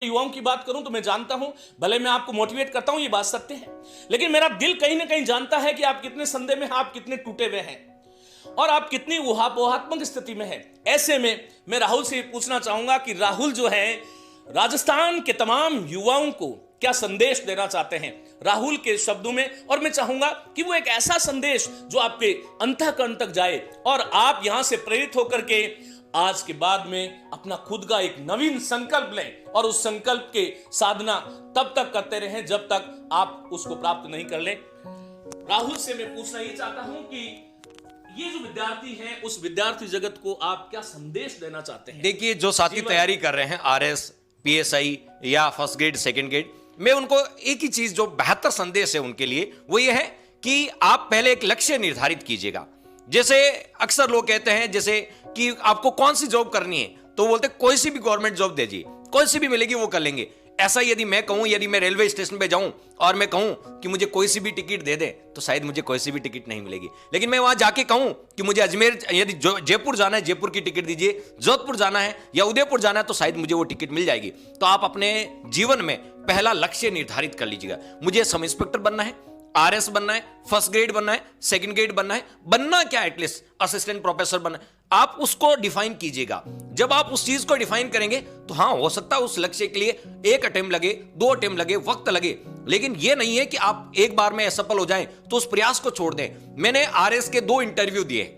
युवाओं की बात करूं तो मैं जानता हूं, भले मैं आपको मोटिवेट करता हूं, ये बात सत्य है, लेकिन मेरा दिल कहीं ना कहीं जानता है कि आप कितने संदेह में हैं, आप कितने टूटे हुए हैं और आप कितनी ऊहापोहात्मक स्थिति में हैं। ऐसे में मैं राहुल से पूछना चाहूंगा कि राहुल जो है राजस्थान के तमाम युवाओं को क्या संदेश देना चाहते हैं राहुल के शब्दों में, और मैं चाहूंगा कि वो एक ऐसा संदेश जो आपके अंतःकरण तक जाए और आप यहां से प्रेरित होकर के आज के बाद में अपना खुद का एक नवीन संकल्प लें और उस संकल्प के साधना तब तक करते रहें जब तक आप उसको प्राप्त नहीं कर लें। राहुल से मैं पूछना ये चाहता हूं कि ये जो विद्यार्थी हैं उस विद्यार्थी जगत को आप क्या संदेश देना चाहते हैं? देखिए, जो साथी तैयारी कर रहे हैं आरएस, पीएसआई या फर्स्ट ग्रेड, सेकंड ग्रेड, मैं उनको एक ही चीज जो बेहतर संदेश है उनके लिए वो ये है कि आप पहले एक लक्ष्य निर्धारित कीजिएगा। जैसे अक्सर लोग कहते हैं जैसे कि आपको कौन सी जॉब करनी है, तो बोलते कोई सी भी गवर्नमेंट जॉब दीजिए, कोई सी भी मिलेगी वो कर लेंगे। ऐसा यदि मैं कहूं, यदि मैं रेलवे स्टेशन पे जाऊं और मैं कहूं कि मुझे कोई सी भी टिकट दे दे, तो शायद मुझे कोई सी भी टिकट नहीं मिलेगी। लेकिन मैं वहां जाके कहूं कि मुझे अजमेर यदि जयपुर जाना है, जयपुर की टिकट दीजिए, जोधपुर जाना है या उदयपुर जाना है, तो शायद मुझे वो टिकट मिल जाएगी। तो आप अपने जीवन में पहला लक्ष्य निर्धारित कर लीजिएगा। मुझे सब इंस्पेक्टर बनना है, आरएस बनना है, फर्स्ट ग्रेड बनना है, सेकंड ग्रेड बनना क्या, एटलीस्ट असिस्टेंट प्रोफेसर बनना है। आप उसको डिफाइन कीजिएगा। जब आप उस चीज को डिफाइन करेंगे तो हाँ, हो सकता है उस लक्ष्य के लिए एक अटेम्प्ट लगे, 2 अटेम्प्ट लगे, वक्त लगे, लेकिन यह नहीं है कि आप एक बार में असफल हो जाएं तो उस प्रयास को छोड़ दें। मैंने आरएस के 2 इंटरव्यू दिए,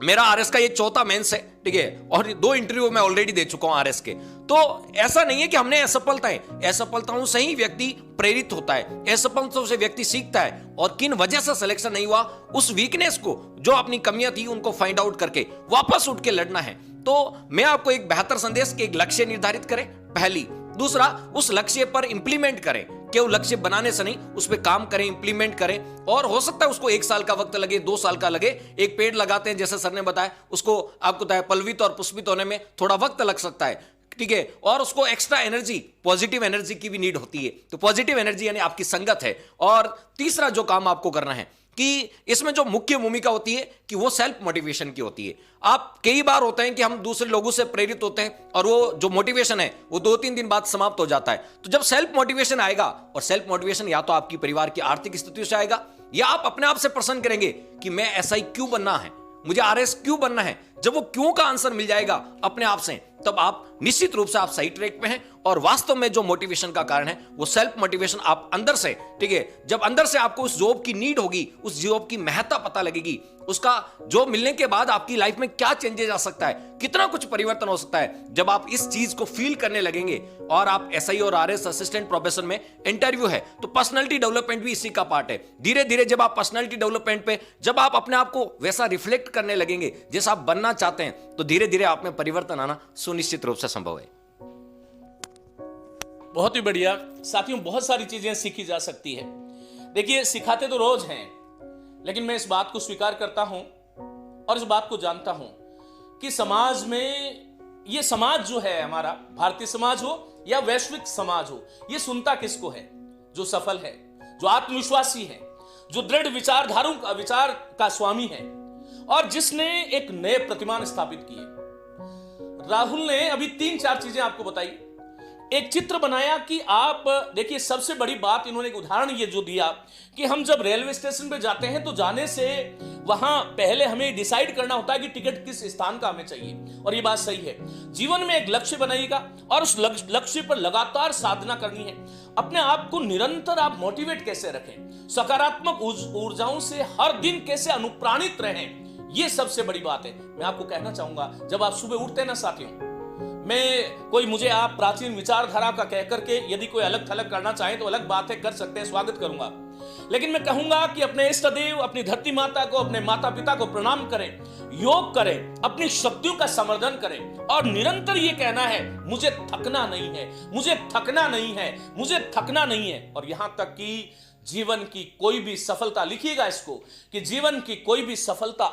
मेरा आरएस का ये 4था मेंस है, ठीक है, और 2 इंटरव्यू मैं ऑलरेडी दे चुका हूं आरएस के। तो ऐसा नहीं है कि हमने असफलताओं से ही व्यक्ति प्रेरित होता है, असफलताओं से व्यक्ति सीखता है, और किन वजह से सिलेक्शन नहीं हुआ उस वीकनेस को, जो अपनी कमियां थी उनको फाइंड आउट करके वापस उठ के लड़ना है। तो मैं आपको एक बेहतर संदेश कि एक लक्ष्य निर्धारित करें पहली, दूसरा उस लक्ष्य पर इंप्लीमेंट करें, केवल लक्ष्य बनाने से नहीं, उस पर काम करें, इंप्लीमेंट करें। और हो सकता है उसको 1 साल का वक्त लगे, 2 साल का लगे। एक पेड़ लगाते हैं जैसे सर ने बताया, उसको आपको बताया पल्वित और पुष्पित होने में थोड़ा वक्त लग सकता है, ठीक है, और उसको एक्स्ट्रा एनर्जी, पॉजिटिव एनर्जी की भी नीड होती है। तो पॉजिटिव एनर्जी यानी आपकी संगत है। और तीसरा जो काम आपको करना है कि इसमें जो मुख्य भूमिका होती है कि वो सेल्फ मोटिवेशन की होती है। आप कई बार होते हैं कि हम दूसरे लोगों से प्रेरित होते हैं और वो जो मोटिवेशन है वो 2-3 दिन बाद समाप्त हो जाता है। तो जब सेल्फ मोटिवेशन आएगा, और सेल्फ मोटिवेशन या तो आपकी परिवार की आर्थिक स्थिति से आएगा या आप अपने आप से प्रश्न करेंगे कि मैं एसआई क्यों बनना है, मुझे आरएस क्यों बनना है। जब वो क्यों का आंसर मिल जाएगा अपने आप से, तब आप निश्चित रूप से आप सही ट्रैक पे हैं। और वास्तव में जो मोटिवेशन का कारण है वो सेल्फ मोटिवेशन आप अंदर से, ठीक है, जब अंदर से आपको उस जॉब की नीड होगी, उस जॉब की महत्ता पता लगेगी, उसका जॉब मिलने के बाद आपकी लाइफ में क्या चेंजेस आ सकता है, कितना कुछ परिवर्तन हो सकता है, जब आप इस चीज को फील करने लगेंगे। और आप एसआई और आरएस असिस्टेंट प्रोफेसर में इंटरव्यू है, तो पर्सनालिटी डेवलपमेंट भी इसी का पार्ट है। धीरे धीरे जब आप पर्सनालिटी डेवलपमेंट पे, जब आप अपने आप को वैसा रिफ्लेक्ट करने लगेंगे जैसा आप बनना चाहते हैं, तो धीरे धीरे आप में परिवर्तन आना सुनिश्चित रूप से संभव है। बहुत ही बढ़िया साथियों, बहुत सारी चीजें सीखी जा सकती है। देखिए, सिखाते तो रोज हैं, लेकिन मैं इस बात को स्वीकार करता हूं और इस बात को जानता हूं कि समाज में, ये समाज जो है हमारा, भारतीय समाज हो या वैश्विक समाज हो, ये सुनता किसको है? जो सफल है, जो आत्मविश्वासी है, जो दृढ़ विचार का स्वामी है और जिसने एक नए प्रतिमान स्थापित किए। राहुल ने अभी 3-4 चीजें आपको बताई, एक चित्र बनाया कि आप देखिए, सबसे बड़ी बात इन्होंने एक उदाहरण ये जो दिया कि हम जब रेलवे स्टेशन पे जाते हैं तो जाने से वहां पहले हमें डिसाइड करना होता है कि टिकट किस स्थान का हमें चाहिए। और ये बात सही है, जीवन में एक लक्ष्य बनाइएगा और उस लक्ष्य पर लगातार साधना करनी है। अपने आप को निरंतर आप मोटिवेट कैसे रखें, सकारात्मक ऊर्जाओं से हर दिन कैसे अनुप्राणित रहें, ये सबसे बड़ी बात है। मैं आपको कहना चाहूंगा, जब आप सुबह उठते हैं ना साथियों, मुझे आप प्राचीन विचारधारा का कह करके यदि कोई अलग थलग करना चाहे तो अलग बात है, कर सकते हैं, स्वागत करूंगा। लेकिन मैं कहूंगा कि अपने इष्ट देव, अपनी धरती माता को, अपने माता पिता को प्रणाम करें, योग करें, अपनी शक्तियों का समर्थन करें और निरंतर ये कहना है, मुझे थकना नहीं है, मुझे थकना नहीं है, मुझे थकना नहीं है। और यहां तक कि जीवन की कोई भी सफलता, लिखिएगा इसको, कि जीवन की कोई भी सफलता